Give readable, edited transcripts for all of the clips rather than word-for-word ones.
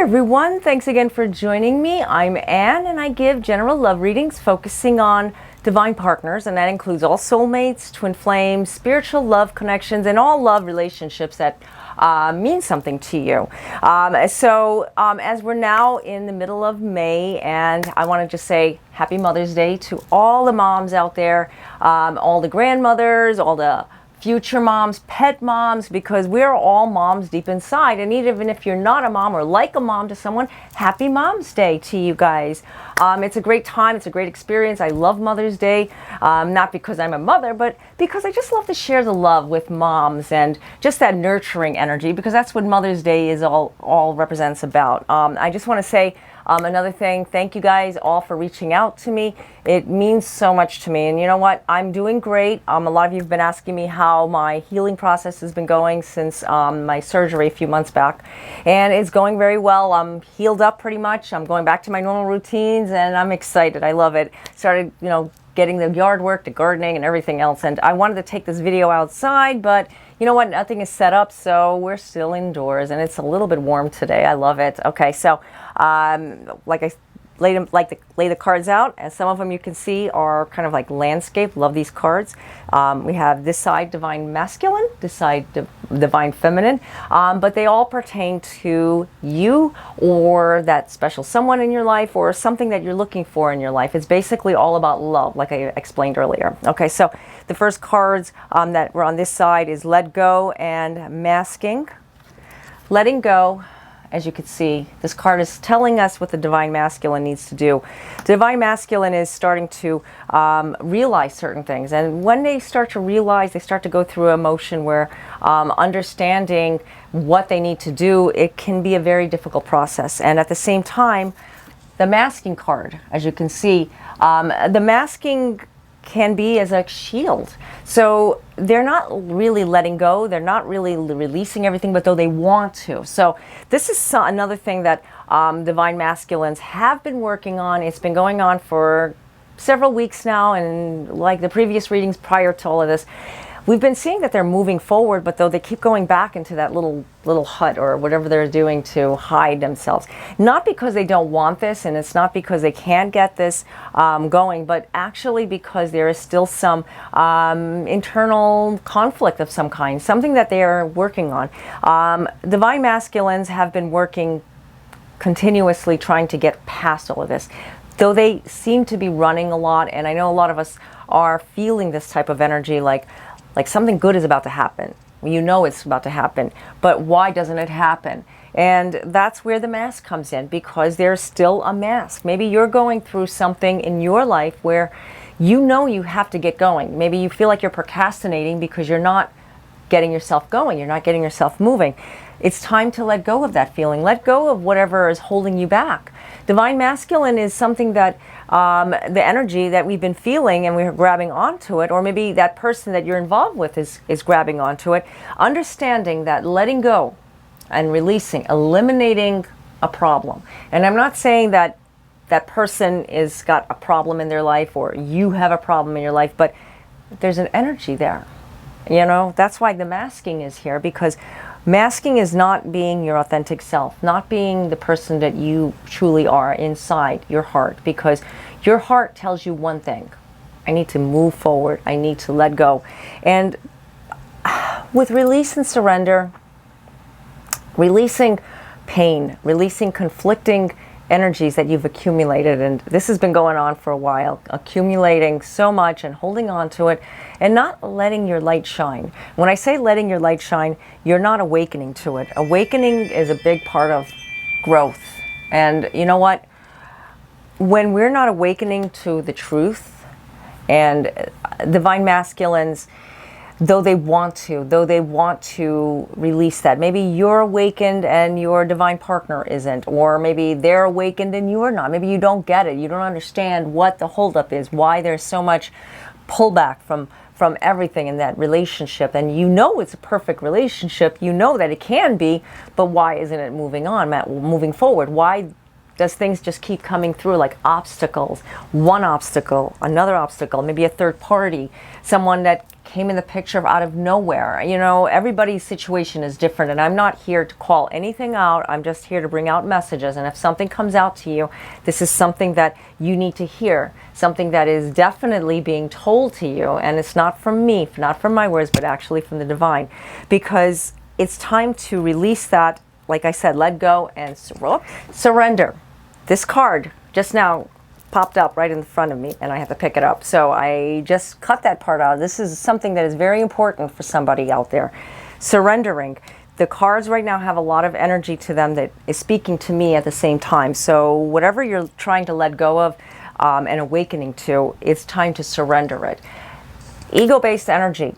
Hi everyone, thanks again for joining me. I'm Anne and I give general love readings focusing on divine partners, and that includes all soulmates, twin flames, spiritual love connections, and all love relationships that mean something to you. As we're now in the middle of May, and I want to just say Happy Mother's Day to all the moms out there, all the grandmothers, all the future moms, pet moms, because we're all moms deep inside. And even if you're not a mom or like a mom to someone, Happy Mom's Day to you guys. It's a great time. It's a great experience. I love Mother's Day, not because I'm a mother, but because I just love to share the love with moms and just that nurturing energy, because that's what Mother's Day is all represents about. I just want to say another thing, thank you guys all for reaching out to me. It means so much to me. And you know what? I'm doing great. A lot of you have been asking me how my healing process has been going since my surgery a few months back. And it's going very well. I'm healed up pretty much. I'm going back to my normal routines and I'm excited. I love it. Started, getting the yard work, the gardening and everything else. And I wanted to take this video outside, but you know what? Nothing is set up, so we're still indoors, and it's a little bit warm today. I love it. Okay, so like I lay the cards out, and some of them you can see are kind of like landscape. Love these cards. We have this side divine masculine, this side divine feminine, but they all pertain to you or that special someone in your life or something that you're looking for in your life. It's basically all about love, like I explained earlier. Okay, so the first cards that were on this side is let go and masking. Letting go. As you can see, this card is telling us what the Divine Masculine needs to do. The Divine Masculine is starting to realize certain things. And when they start to realize, they start to go through an emotion where understanding what they need to do, it can be a very difficult process. And at the same time, the masking card, as you can see, the masking can be as a shield. So they're not really letting go. They're not really releasing everything, but though they want to. So this is another thing that Divine Masculines have been working on. It's been going on for several weeks now. And like the previous readings prior to all of this, we've been seeing that they're moving forward, but though they keep going back into that little hut or whatever they're doing to hide themselves. Not because they don't want this, and it's not because they can't get this going, but actually because there is still some internal conflict of some kind, something that they are working on. Divine Masculines have been working continuously trying to get past all of this. Though they seem to be running a lot, and I know a lot of us are feeling this type of energy like something good is about to happen. You know it's about to happen, but why doesn't it happen? And that's where the mask comes in, because there's still a mask. Maybe you're going through something in your life where you know you have to get going. Maybe you feel like you're procrastinating because you're not getting yourself going. You're not getting yourself moving. It's time to let go of that feeling. Let go of whatever is holding you back. Divine Masculine is something that the energy that we've been feeling and we're grabbing onto it, or maybe that person that you're involved with is grabbing onto it. Understanding that letting go and releasing, eliminating a problem. And I'm not saying that that person is got a problem in their life or you have a problem in your life, but there's an energy there. That's why the masking is here, because masking is not being your authentic self, not being the person that you truly are inside your heart, because your heart tells you one thing: I need to move forward, I need to let go. And with release and surrender, releasing pain, releasing conflicting energies that you've accumulated, and this has been going on for a while, accumulating so much and holding on to it and not letting your light shine. When I say letting your light shine, you're not awakening to it. Awakening is a big part of growth. And you know what? When we're not awakening to the truth, and Divine Masculines, though they want to release that. Maybe you're awakened and your divine partner isn't, or maybe they're awakened and you're not. Maybe you don't get it. You don't understand what the holdup is, why there's so much pullback from everything in that relationship. And you know it's a perfect relationship. You know that it can be, but why isn't it moving forward? Why does things just keep coming through, like obstacles, one obstacle, another obstacle, maybe a third party, someone that came in the picture out of nowhere. You know, everybody's situation is different, and I'm not here to call anything out. I'm just here to bring out messages. And if something comes out to you, this is something that you need to hear, something that is definitely being told to you. And it's not from me, not from my words, but actually from the divine, because it's time to release that. Like I said, let go and surrender. This card just now popped up right in front of me, and I have to pick it up. So I just cut that part out. This is something that is very important for somebody out there. Surrendering. The cards right now have a lot of energy to them that is speaking to me at the same time. So whatever you're trying to let go of and awakening to, it's time to surrender it. Ego-based energy,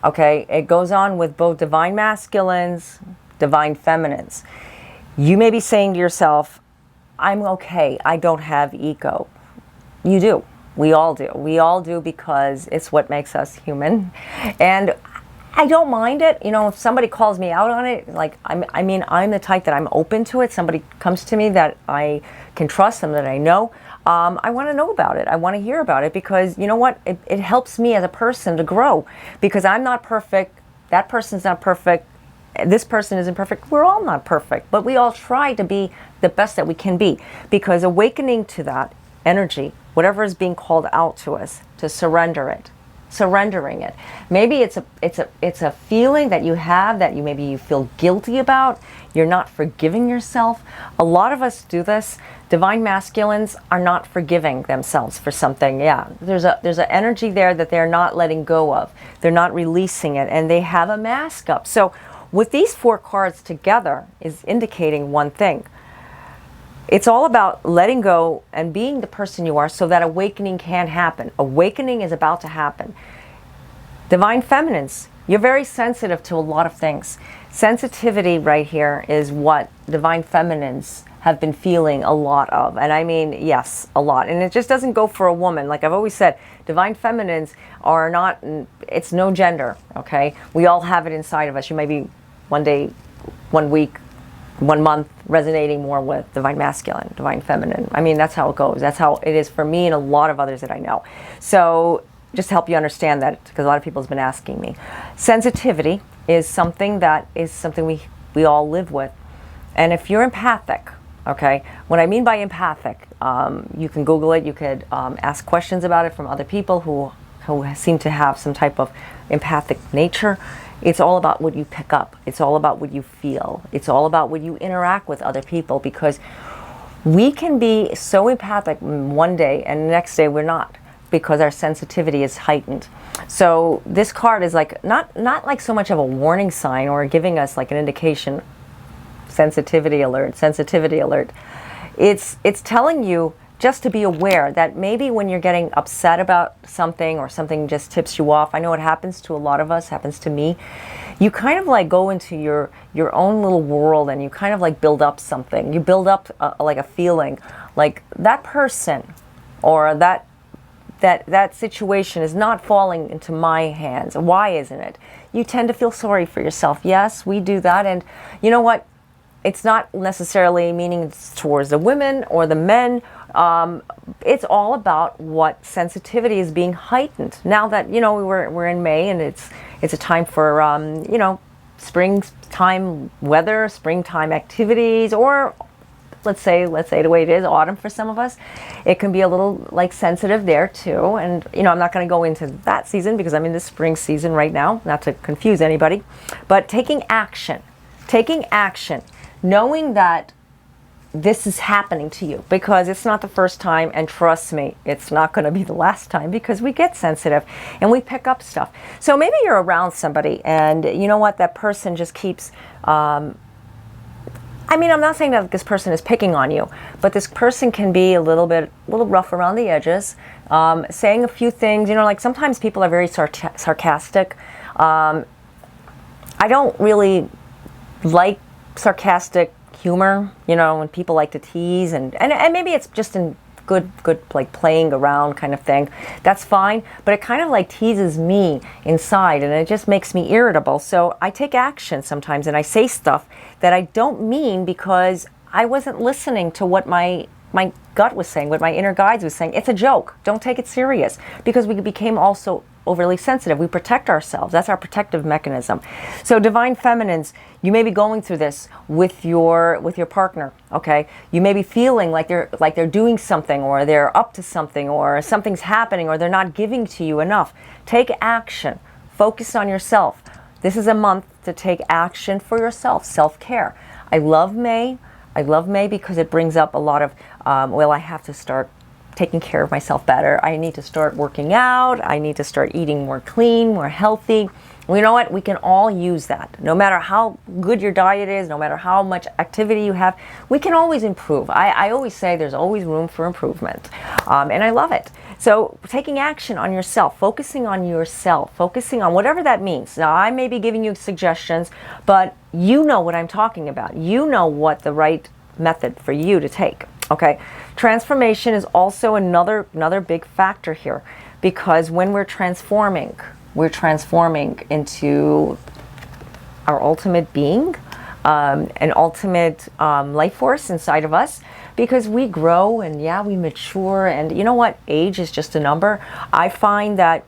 okay? It goes on with both divine masculines, divine feminines. You may be saying to yourself, I'm okay, I don't have ego. You do. We all do. We all do, because it's what makes us human. And I don't mind it. You know, if somebody calls me out on it, like, I mean, I'm the type that I'm open to it. Somebody comes to me that I can trust, them that I know. I want to know about it. I want to hear about it, because you know what? It helps me as a person to grow, because I'm not perfect. That person's not perfect. This person isn't perfect. We're all not perfect, but we all try to be the best that we can be, because awakening to that energy, whatever is being called out to us, to surrender it, surrendering it. Maybe it's a feeling that you have that maybe you feel guilty about. You're not forgiving yourself. A lot of us do this. Divine masculines are not forgiving themselves for something. Yeah, there's an energy there that they're not letting go of. They're not releasing it, and they have a mask up. So with these 4 cards together is indicating one thing. It's all about letting go and being the person you are, so that awakening can happen. Awakening is about to happen. Divine feminines, you're very sensitive to a lot of things. Sensitivity right here is what divine feminines have been feeling a lot of. And I mean, yes, a lot. And it just doesn't go for a woman. Like I've always said, divine feminines are not, it's no gender, okay? We all have it inside of us. You may be one day, 1 week, 1 month resonating more with divine masculine, divine feminine. I mean, that's how it goes. That's how it is for me and a lot of others that I know. So just to help you understand that, because a lot of people have been asking me. Sensitivity is something we all live with. And if you're empathic, okay, what I mean by empathic, you can Google it, you could ask questions about it from other people who seem to have some type of empathic nature. It's all about what you pick up. It's all about what you feel. It's all about what you interact with other people, because we can be so empathic one day and the next day we're not, because our sensitivity is heightened. So this card is like not like so much of a warning sign or giving us like an indication, sensitivity alert, sensitivity alert. It's telling you just to be aware that maybe when you're getting upset about something or something just tips you off. I know it happens to a lot of us, happens to me. You kind of like go into your own little world and you kind of like build up something. You build up like a feeling like that person or that situation is not falling into my hands. Why isn't it? You tend to feel sorry for yourself. Yes, we do that. And you know what? It's not necessarily meaning towards the women or the men. It's all about what sensitivity is being heightened. Now that, you know, we're in May and it's a time for, you know, springtime weather, springtime activities, or let's say the way it is, autumn for some of us. It can be a little like sensitive there too. And, you know, I'm not going to go into that season because I'm in the spring season right now, not to confuse anybody, but taking action, knowing that this is happening to you, because it's not the first time, and trust me, it's not going to be the last time, because we get sensitive and we pick up stuff. So maybe you're around somebody and you know what, that person just keeps, I mean, I'm not saying that this person is picking on you, but this person can be a little rough around the edges, saying a few things, you know, like sometimes people are very sarcastic. I don't really like sarcastic humor, you know, when people like to tease and maybe it's just in good like playing around kind of thing. That's fine, but it kind of like teases me inside and it just makes me irritable. So I take action sometimes and I say stuff that I don't mean, because I wasn't listening to what my gut was saying, what my inner guides was saying. It's a joke. Don't take it serious, because we became also overly sensitive. We protect ourselves. That's our protective mechanism. So divine feminines, you may be going through this with your partner, okay? You may be feeling like they're doing something, or they're up to something, or something's happening, or they're not giving to you enough. Take action. Focus on yourself. This is a month to take action for yourself, self-care. I love May because it brings up a lot of, well, I have to start taking care of myself better. I need to start working out. I need to start eating more clean, more healthy. Well, you know what? We can all use that. No matter how good your diet is, no matter how much activity you have, we can always improve. I always say there's always room for improvement. And I love it. So taking action on yourself, focusing on whatever that means. Now, I may be giving you suggestions, but you know what I'm talking about. You know what the right method for you to take. Okay, transformation is also another big factor here, because when we're transforming into our ultimate being, an ultimate life force inside of us, because we grow and we mature, and you know what? Age is just a number. I find that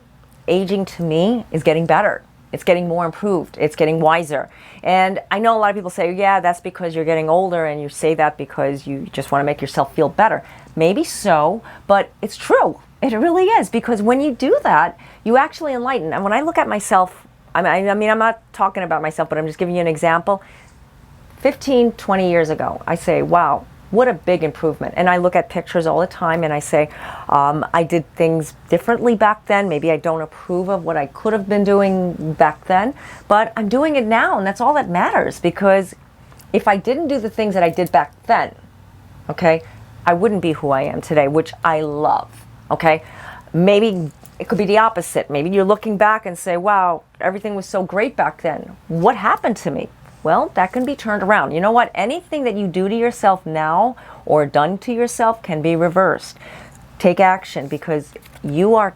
aging to me is getting better. It's getting more improved. It's getting wiser. And I know a lot of people say, yeah, that's because you're getting older, and you say that because you just want to make yourself feel better. Maybe so, but it's true. It really is, because when you do that, you actually enlighten. And when I look at myself, I mean, I'm not talking about myself, but I'm just giving you an example. 15, 20 years ago, I say, wow, what a big improvement. And I look at pictures all the time and I say, I did things differently back then. Maybe I don't approve of what I could have been doing back then, but I'm doing it now, and that's all that matters. Because if I didn't do the things that I did back then, okay, I wouldn't be who I am today, which I love, okay? Maybe it could be the opposite. Maybe you're looking back and say, wow, everything was so great back then. What happened to me? Well, that can be turned around. You know what? Anything that you do to yourself now or done to yourself can be reversed. Take action, because you are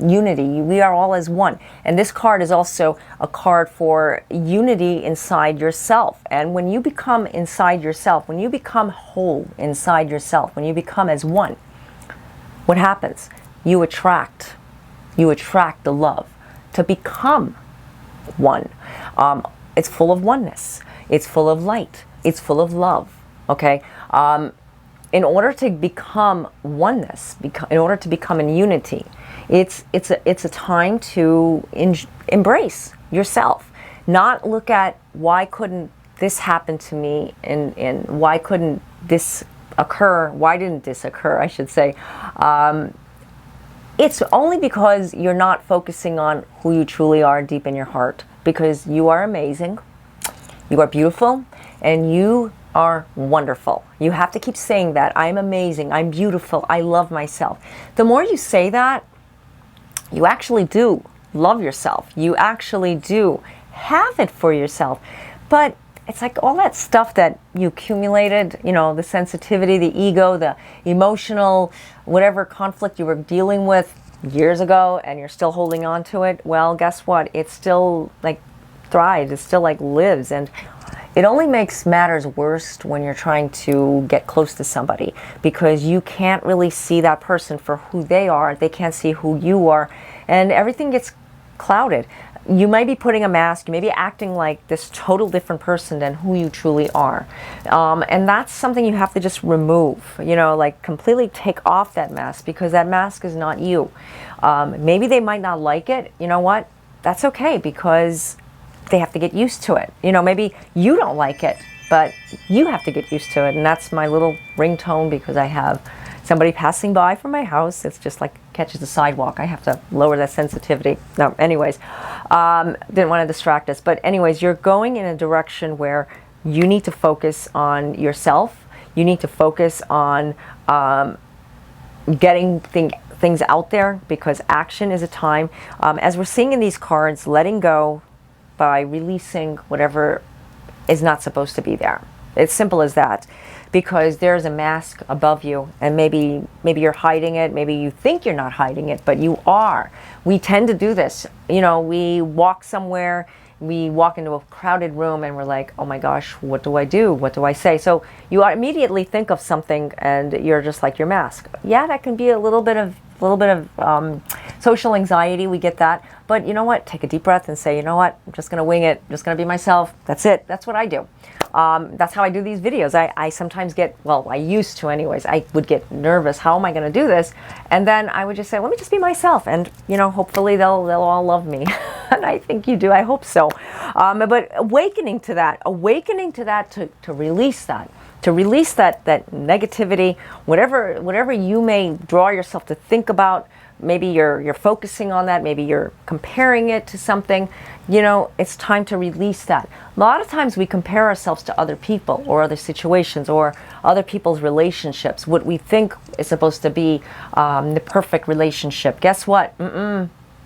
unity. We are all as one. And this card is also a card for unity inside yourself. And when you become inside yourself, when you become whole inside yourself, when you become as one, what happens? You attract the love to become one. It's full of oneness. It's full of light. It's full of love. Okay? In order to become oneness, in order to become in unity, it's a time to embrace yourself. Not look at, why couldn't this happen to me, and why couldn't this occur? Why didn't this occur, I should say. It's only because you're not focusing on who you truly are deep in your heart. Because you are amazing, you are beautiful, and you are wonderful. You have to keep saying that. I'm amazing, I'm beautiful, I love myself. The more you say that, you actually do love yourself. You actually do have it for yourself. But it's like all that stuff that you accumulated, you know, the sensitivity, the ego, the emotional, whatever conflict you were dealing with years ago, and you're still holding on to it. Well, guess what? It still like thrives. It still like lives, and it only makes matters worse when you're trying to get close to somebody, because you can't really see that person for who they are. They can't see who you are, and everything gets clouded. You might be putting a mask, you may be acting like this total different person than who you truly are. And that's something you have to just remove, you know, like completely take off that mask, because that mask is not you. Maybe they might not like it. You know what? That's okay, because they have to get used to it. You know, maybe you don't like it, but you have to get used to it. And that's my little ringtone, because I have somebody passing by from my house. It's just like catches the sidewalk. I have to lower that sensitivity. No, anyways, didn't want to distract us. But anyways, you're going in a direction where you need to focus on yourself. You need to focus on getting things out there, because action is a time. As we're seeing in these cards, letting go by releasing whatever is not supposed to be there. It's simple as that. Because there's a mask above you, and maybe you're hiding it, maybe you think you're not hiding it, but you are. We tend to do this. You know, we walk somewhere we walk into a crowded room and we're like, oh my gosh, what do I do? What do I say? So you immediately think of something and you're just like your mask. Yeah, that can be a little bit of social anxiety. We get that. But you know what? Take a deep breath and say, you know what? I'm just going to wing it. I'm just going to be myself. That's it. That's what I do. That's how I do these videos. I sometimes get, well, I used to anyways, I would get nervous. How am I going to do this? And then I would just say, let me just be myself. And, you know, hopefully they'll all love me. And I think you do. I hope so. But awakening to that, to release that. To release that negativity, whatever you may draw yourself to think about. Maybe you're focusing on that. Maybe you're comparing it to something. You know, it's time to release that. A lot of times we compare ourselves to other people or other situations or other people's relationships. What we think is supposed to be the perfect relationship. Guess what?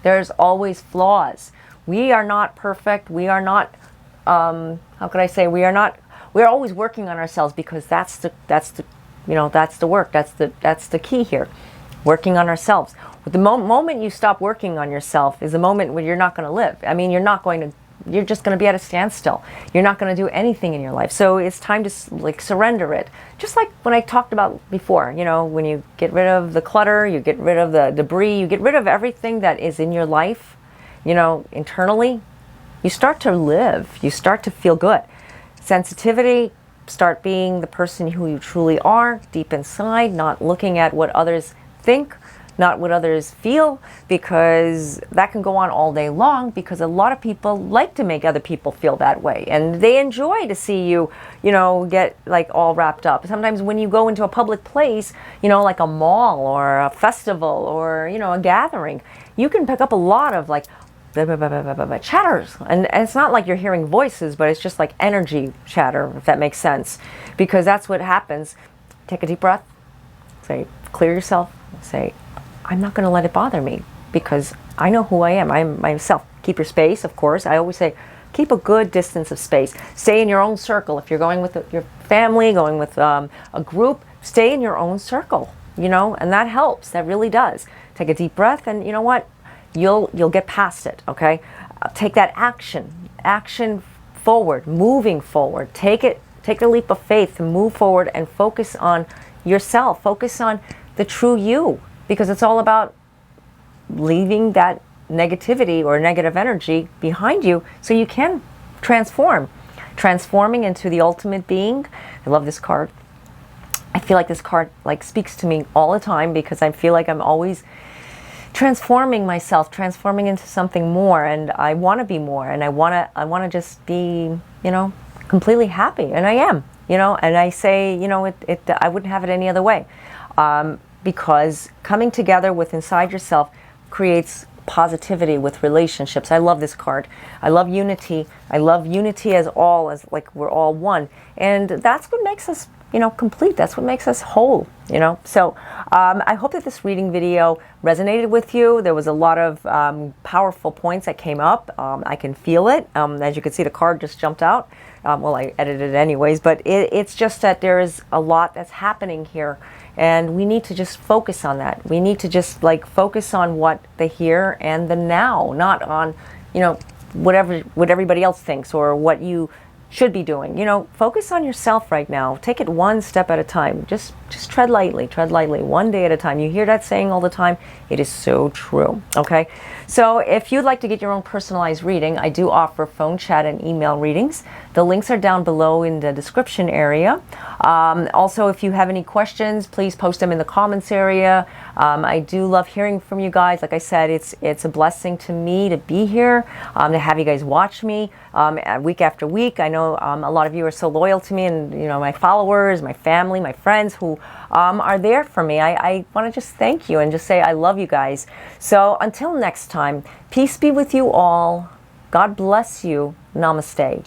There's always flaws. We are not perfect. We are not. How could I say? We are not. We're always working on ourselves because that's the work. That's the key here. Working on ourselves. The moment you stop working on yourself is the moment when you're not going to live. I mean, you're just going to be at a standstill. You're not going to do anything in your life. So it's time to surrender it. Just like when I talked about before, you know, when you get rid of the clutter, you get rid of the debris, you get rid of everything that is in your life, you know, internally, you start to live. You start to feel good. Sensitivity, start being the person who you truly are deep inside, not looking at what others think, not what others feel, because that can go on all day long, because a lot of people like to make other people feel that way, and they enjoy to see you, you know, get like all wrapped up. Sometimes when you go into a public place, you know, like a mall or a festival or, you know, a gathering, you can pick up a lot of like chatters, and it's not like you're hearing voices, but it's just like energy chatter, if that makes sense, because that's what happens. Take a deep breath, say, clear yourself, say, I'm not going to let it bother me because I know who I am. I'm myself. Keep your space, of course. I always say, keep a good distance of space. Stay in your own circle. If you're going with your family, going with a group, stay in your own circle, you know, and that helps. That really does. Take a deep breath, and you know what? You'll get past it, okay? Take that action forward, moving forward. Take the leap of faith and move forward and focus on yourself. Focus on the true you, because it's all about leaving that negativity or negative energy behind you so you can transforming into the ultimate being. I love this card. I feel like this card like speaks to me all the time, because I feel like I'm always transforming myself, transforming into something more, and I want to be more, and I want to just be, you know, completely happy, and I am, you know, and I say, you know, I wouldn't have it any other way, because coming together with inside yourself creates positivity with relationships. I love this card. I love unity. I love unity as like we're all one, and that's what makes us, you know, complete. That's what makes us whole, you know. So I hope that this reading video resonated with you. There was a lot of powerful points that came up. I can feel it. As you can see, the card just jumped out. Well, I edited it anyways, but it's just that there is a lot that's happening here, and we need to just focus on that. We need to just like focus on what the here and the now, not on, you know, what everybody else thinks or what you should be doing. You know, focus on yourself right now. Take it one step at a time. Just tread lightly, one day at a time. You hear that saying all the time. It is so true. Okay, so if you'd like to get your own personalized reading, I do offer phone, chat, and email readings. The links are down below in the description area. Also, if you have any questions, please post them in the comments area. I do love hearing from you guys. Like I said, it's a blessing to me to be here, to have you guys watch me week after week. I know a lot of you are so loyal to me, and you know, my followers, my family, my friends who are there for me. I want to just thank you and just say I love you guys. So until next time, peace be with you all. God bless you. Namaste.